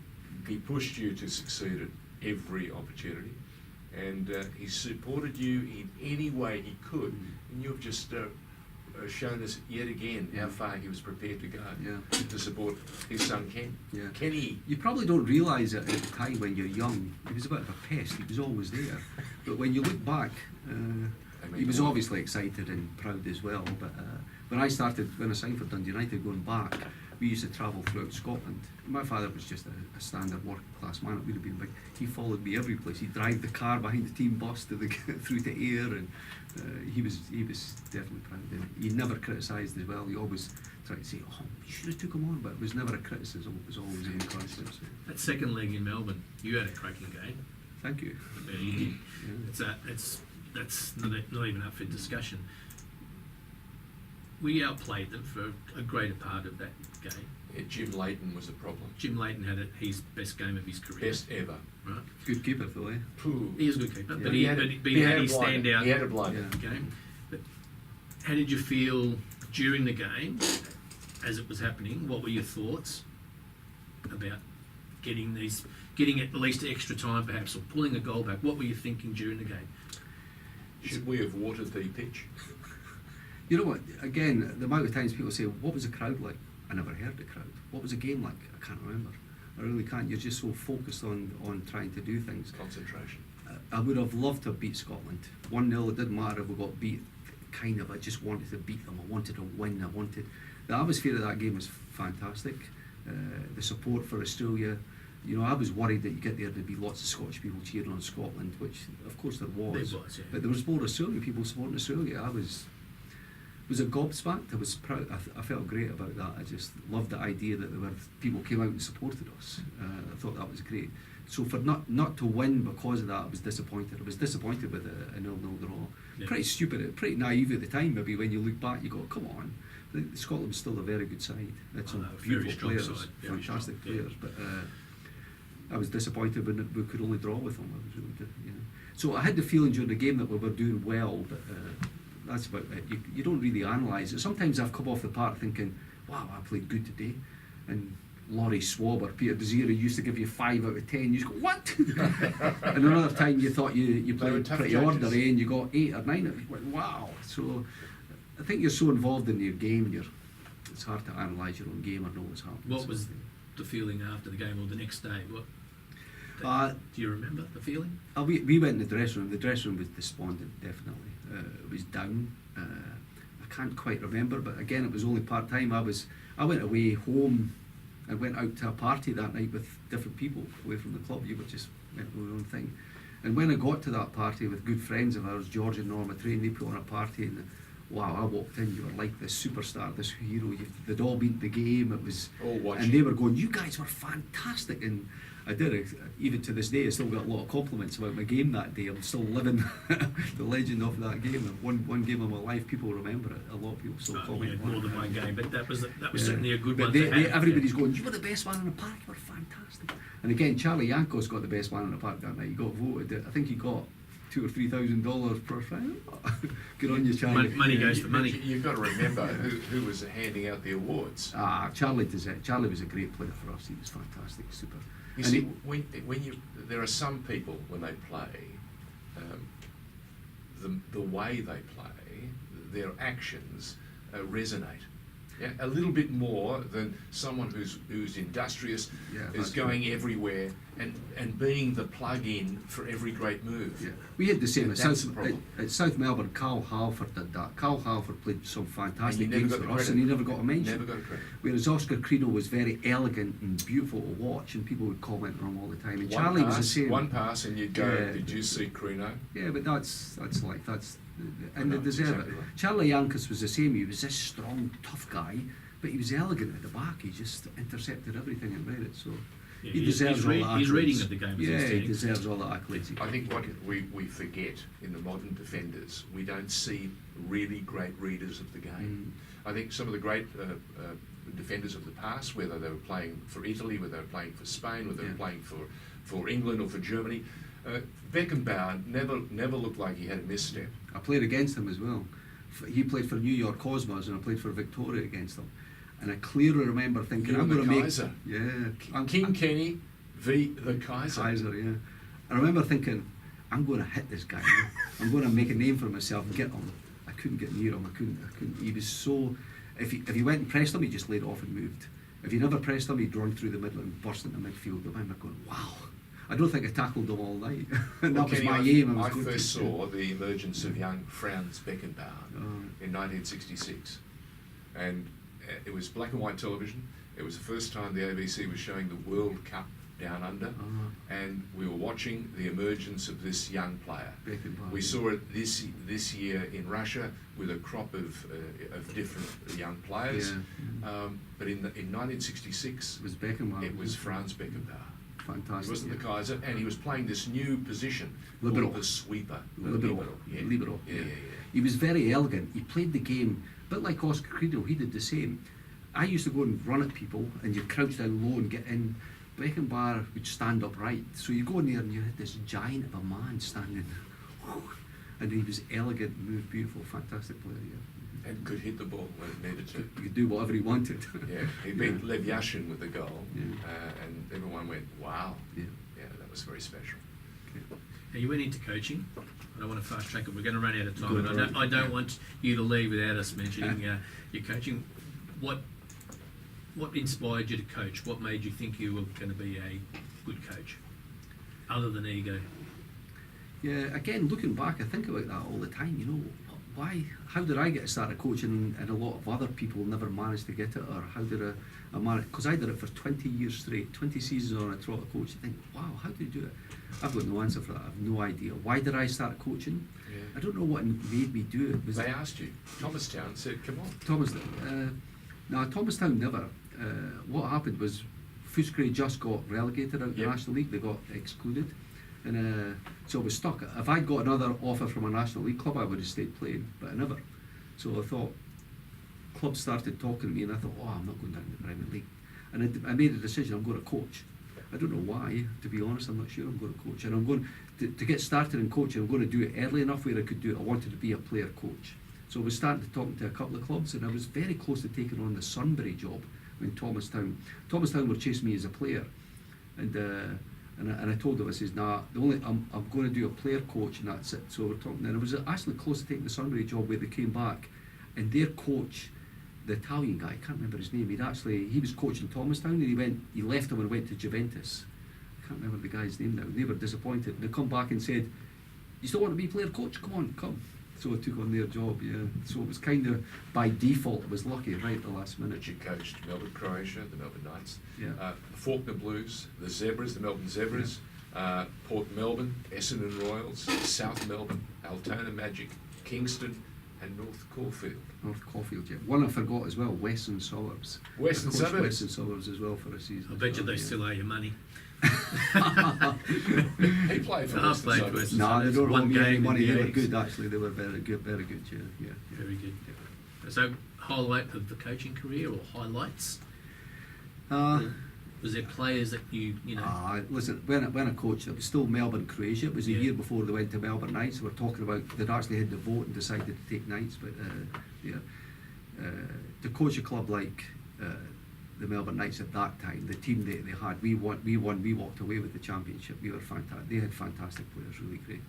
he pushed you to succeed at every opportunity, and he supported you in any way he could, and you've just shown us yet again how far he was prepared to go to support his son Ken. Yeah. Kenny. You probably don't realise it at the time when you're young. He was a bit of a pest. He was always there. But when you look back, he was obviously excited and proud as well. But when I signed for Dundee United, going back, we used to travel throughout Scotland. My father was just a standard working class man. It would have been big. He followed me every place. He'd drive the car behind the team bus through to Ayr, and he was definitely proud. And he never criticised as well. He always tried to say, "Oh, you should have took him on," but it was never a criticism. It was always an encouragement. So. That second leg in Melbourne, you had a cracking game. Thank you. Yeah, you did. Yeah. That's not even up for discussion. We outplayed them for a greater part of that game. Yeah, Jim Leighton was a problem. Jim Leighton had his best game of his career. Best ever. Right? Good keeper, though, eh? Pooh. He was a good keeper, Yeah. but he had his standout He had a blinder. Yeah. game. But how did you feel during the game, as it was happening? What were your thoughts about getting at least extra time, perhaps, or pulling a goal back? What were you thinking during the game? Should we have watered the pitch? You know what? Again, the amount of times people say, "What was the crowd like?" I never heard the crowd. What was the game like? I can't remember. I really can't. You're just so focused on trying to do things. Concentration. I would have loved to have beat Scotland. 1-0, it didn't matter if we got beat. Kind of, I just wanted to beat them. I wanted to win. The atmosphere of that game was fantastic. The support for Australia. You know, I was worried that you get there, there'd be lots of Scottish people cheering on Scotland, which of course there was. There was, yeah. But there was more Australian people supporting Australia. I was a gobsmacked. I was proud. I felt great about that. I just loved the idea that there were people came out and supported us. I thought that was great. So for not to win because of that, I was disappointed. I was disappointed with a 0-0 draw. Yeah. Pretty stupid, pretty naive at the time. Maybe when you look back, you go, "Come on." I think Scotland was still a very good side. Had some very beautiful strong players, side, very fantastic strong, yeah. players. But I was disappointed when we could only draw with them. I was really good, you know. So I had the feeling during the game that we were doing well, but that's about it. You don't really analyse it. Sometimes I've come off the park thinking, "Wow, I played good today," and Laurie Swabber, Peter Desira used to give you 5 out of 10. You just go, "What?" And another time you thought you played pretty ordinary and you got 8 or 9. You went, "Wow." So I think you're so involved in your game, it's hard to analyse your own game or know what's happening. What was the feeling after the game or the next day? Do you remember the feeling? We went in the dressing room. The dressing room was despondent, definitely. It was down. I can't quite remember, but again, it was only part time. I went away home. I went out to a party that night with different people away from the club. You would just went on your own thing. And when I got to that party with good friends of ours, George and Norma Train, they put on a party, and wow, I walked in. You were like this superstar, this hero. They'd all been to the game. It was, and they were going, "You guys were fantastic." And I did. Even to this day, I still got a lot of compliments about my game that day. I'm still living the legend of that game. One game of my life, people remember it. A lot of people still comment. Yeah, more than one game, but that was Yeah. certainly a good But one. everybody's going, "You were the best man in the park. You were fantastic." And again, Charlie Yankos got the best man in the park that night. He got voted. I think he got $2,000 or $3,000 per friend. Good on you, Charlie. Money goes to money. You've got to remember who was handing out the awards. Charlie does it. Charlie was a great player for us. He was fantastic, super. You And see, there are some people when they play, the way they play, their actions resonate. Yeah, a little bit more than someone who's industrious, Yeah, is that's going right. everywhere and being the plug-in for every great move. Yeah. We had the same at That's the problem. South Melbourne. Carl Halford did that. Carl Halford played some fantastic And he never games got for the us, credit. and he never got a mention. Never got a credit. Whereas Oscar Credo was very elegant and beautiful to watch, and people would comment on him all the time. And Charlie was the same. One pass and you'd go, Yeah. "Did you see Crino?" Yeah, but that's and know, they deserve exactly it. right. Charlie Yankos was the same. He was this strong, tough guy, but he was elegant at the back. He just intercepted everything and read it. So Yeah, he his deserves all the accolades. his reading of the game was Yeah, he outstanding. deserves all the accolades. I think what we forget in the modern defenders, we don't see really great readers of the game. I think some of the great defenders of the past, whether they were playing for Italy, whether they were playing for Spain, whether they were playing for England or for Germany, Beckenbauer never looked like he had a misstep. I played against him as well. He played for New York Cosmos, and I played for Victoria against him. And I clearly remember thinking, You I'm were going the to make... Kaiser. Yeah. King Kenny v. the Kaiser. Yeah. I remember thinking, I'm going to hit this guy. I'm going to make a name for myself and get him. I couldn't get near him. I couldn't. He was so... If you went and pressed him, he just laid off and moved. If you never pressed him, he'd run through the middle and burst into midfield. I remember going, wow. I don't think I tackled him all night. And Well, that was Kenny, my aim. I first saw the emergence of young Franz Beckenbauer in 1966. And it was black and white television. It was the first time the ABC was showing the World Cup Down Under. And we were watching the emergence of this young player. Beckenbauer, We yeah. saw it this year in Russia with a crop of different young players. Yeah. But in 1966, It was Beckenbauer. it was Franz Beckenbauer. Fantastic. He wasn't yeah. the Kaiser, and he was playing this new position Libero. called the sweeper. Libero. Yeah. Libero, Yeah. He was very elegant. He played the game a bit like Oscar Credo. He did the same. I used to go and run at people, and you'd crouch down low and get in. Beckenbauer would stand upright. So you go in there and you had this giant of a man standing. And he was elegant, moved beautiful, fantastic player, yeah. And could hit the ball when it needed to. He could do whatever he wanted. Yeah, he beat Lev Yashin with the goal, Yeah. and everyone went, wow. Yeah. Yeah, that was very special. Now you went into coaching. I don't want to fast track it. We're going to run out of time. Good, And I don't want you to leave without us mentioning Yeah. your coaching. What inspired you to coach? What made you think you were going to be a good coach, other than ego? Yeah, again, looking back, I think about that all the time. You know, how did I get started coaching and a lot of other people never managed to get it? Or how did I manage? Because I did it for 20 years straight, 20 seasons on a trot of coach. I think, wow, how did you do it? I've got no answer for that. I have no idea. Why did I start coaching? Yeah. I don't know what made me do it. They asked you. Thomastown said, come on. Thomastown never. What happened was Footscray just got relegated out of the Yep. National League. They got excluded. And so I was stuck. If I'd got another offer from a National League club, I would have stayed playing, but I never. So I thought, clubs started talking to me, and I thought, oh, I'm not going down to the Premier League. And I made a decision, I'm going to coach. I don't know why, to be honest, I'm not sure I'm going to coach. And I'm going to get started in coaching, I'm going to do it early enough where I could do it. I wanted to be a player coach. So I was starting to talk to a couple of clubs, and I was very close to taking on the Sunbury job in Thomastown. Thomastown were chasing me as a player. And I told them, I says, nah, I'm going to do a player coach and that's it. So we're talking, and I was actually close to taking the Sunbury job where they came back, and their coach, the Italian guy, I can't remember his name, he was coaching Thomastown, and he left him and went to Juventus. I can't remember the guy's name now. They were disappointed. And they come back and said, you still want to be player coach? Come on, come. So I took on their job, yeah. So it was kind of by default. I was lucky right at the last minute. But you coached Melbourne, Croatia, the Melbourne Knights, Yeah. Faulkner Blues, the Zebras, the Melbourne Zebras, Port Melbourne, Essendon Royals, South Melbourne, Altona Magic, Kingston, and North Caulfield. North Caulfield, yeah. One I forgot as well, Western Suburbs. Western I coached Suburbs. Western Suburbs as well for a season. I as bet you well, they yeah. still owe you money. He played for I've Western played for Suburbs. Western No, they Suburbs. don't owe One me any game money. in the They were 80s. good, actually. They were very good, yeah. Very good. So, highlight of the coaching career or highlights? Was there players that you know? Listen, when I coached, it was still Melbourne, Croatia. It was a Yeah. year before they went to Melbourne Knights. We're talking about they'd actually had the vote and decided to take Knights, but to coach a club like the Melbourne Knights at that time, the team they had, we won, we walked away with the championship. We were fantastic. They had fantastic players, really great.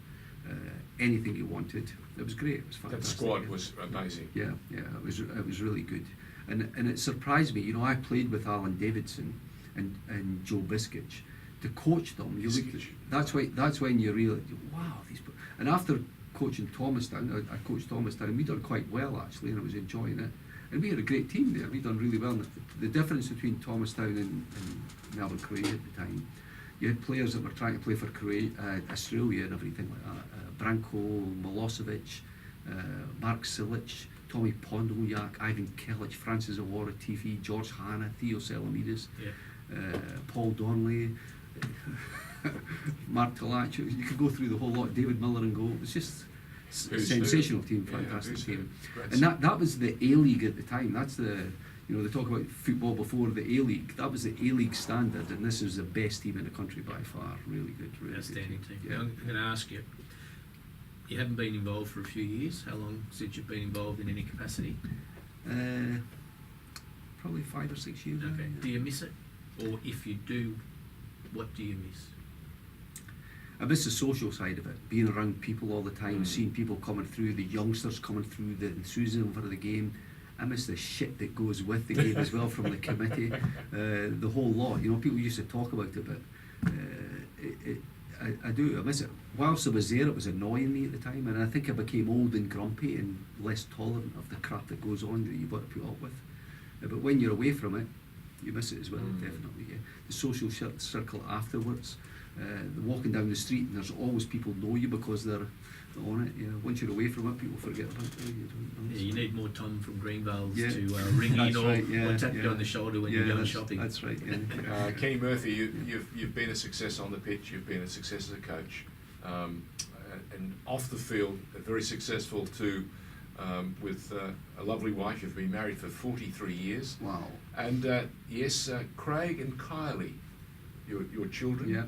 Anything you wanted, it was great. It was fantastic. That squad was amazing. Yeah, it was really good, and it surprised me. You know, I played with Alan Davidson and Joe Biskich. To coach them, that's when you realise, wow, these. And after coaching Thomastown, I coached Thomastown. We done quite well actually, and I was enjoying it. And we had a great team there. We done really well. The difference between Thomastown and Melbourne, Croatia at the time, you had players that were trying to play for Australia and everything like that. Branko Milosevic, Mark Silic, Tommy Pondoljak, Ivan Kilic, Francis Awara, TV, George Hanna, Theo Selamides, Paul Donnelly, Mark Talacho. You could go through the whole lot. David Miller and go. It was just a sensational team, fantastic team. And that was the A-League at the time. That's they talk about football before the A-League. That was the A-League standard, and this is the best team in the country by far. Really good, really Outstanding good team. I'm going to ask you. You haven't been involved for a few years. How long since you've been involved in any capacity? probably 5 or 6 years. Okay. Yeah. Do you miss it? Or if you do, what do you miss? I miss the social side of it, being around people all the time, seeing people coming through, the youngsters coming through, the enthusiasm for the game. I miss the shit that goes with the game as well from the committee, the whole lot. You know, people used to talk about it, but I do. I miss it. Whilst I was there, it was annoying me at the time, and I think I became old and grumpy and less tolerant of the crap that goes on that you've got to put up with. But when you're away from it, you miss it as well, definitely. Yeah. The social circle afterwards, the walking down the street, and there's always people know you because they're on it. Yeah. Once you're away from it, people forget about it. You don't know. Yeah, you need more Tom from Greenvales Yeah. to ring in or tap you yeah. on the shoulder when you're going shopping. That's right. Yeah. Kenny Murphy, you've been a success on the pitch. You've been a success as a coach, and off the field, very successful too. With a lovely wife. You've been married for 43 years. Wow. And yes, Craig and Kylie, your children, Yeah.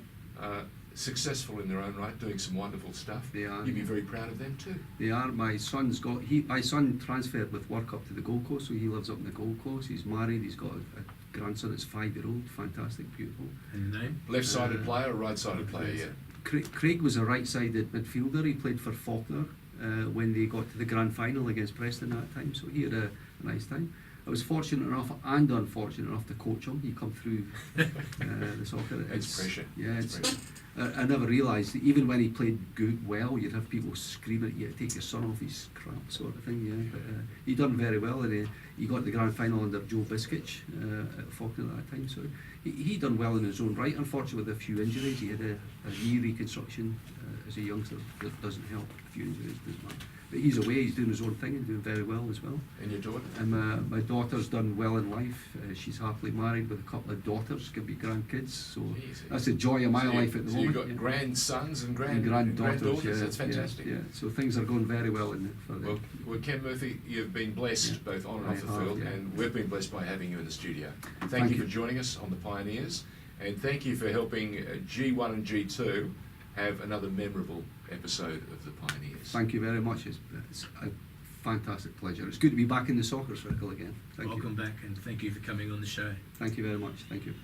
Successful in their own right, doing some wonderful stuff. They are. You'd be very proud of them too. They are. My son transferred with work up to the Gold Coast, so he lives up in the Gold Coast. He's married. He's got a grandson that's 5-year-old. Fantastic, beautiful. And name? Left-sided player or right-sided player? Yeah. Craig was a right-sided midfielder. He played for Faulkner when they got to the grand final against Preston that time, so he had a nice time. I was fortunate enough and unfortunate enough to coach him. He come through the soccer. It's pressure. Yeah, it's pressure. I never realised that even when he played well, you'd have people screaming at you to take your son off his crap, sort of thing. Yeah, but he done very well, and he got the grand final under Joe Biskich at Faulkner at that time. So he done well in his own right. Unfortunately, with a few injuries, he had a knee reconstruction as a youngster. That doesn't help. A few injuries doesn't matter. But he's away, he's doing his own thing and doing very well as well. And your daughter? And my daughter's done well in life. She's happily married with a couple of daughters, could be grandkids. So that's the joy of my life at the moment. You've got grandsons and granddaughters. Yeah, that's fantastic. Yeah. So things are going very well for them. Well, Ken Murphy, you've been blessed both on and off the field, and we've been blessed by having you in the studio. Thank you for joining us on the Pioneers, and thank you for helping G1 and G2 have another memorable episode of the Pioneers. Thank you very much. It's a fantastic pleasure. It's good to be back in the soccer circle again. Welcome back, and thank you for coming on the show. Thank you very much. Thank you.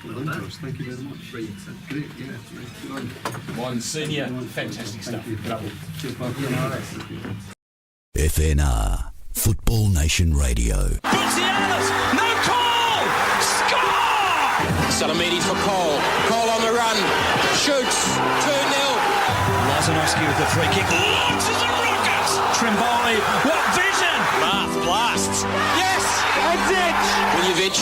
Well done. Thank you very much. Brilliant. Great, yeah. Good on. One senior, fantastic stuff. Thank you. Lovely. Cheers, Bob. Thank you. FNR, Football Nation Radio. Butzianis, no call! Score! Salamidi for Cole. Cole on the run. Shoots. 2-0. Lazanovsky with the free kick. Launches a rocket! Trimboli, what vision! Blasts. Yes! That's it! Miljevic.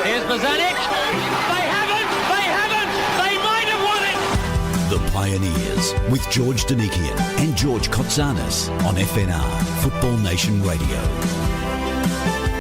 Here's Bozanic. They haven't! They might have won it! The Pioneers with George Donikian and George Kotzanis on FNR, Football Nation Radio.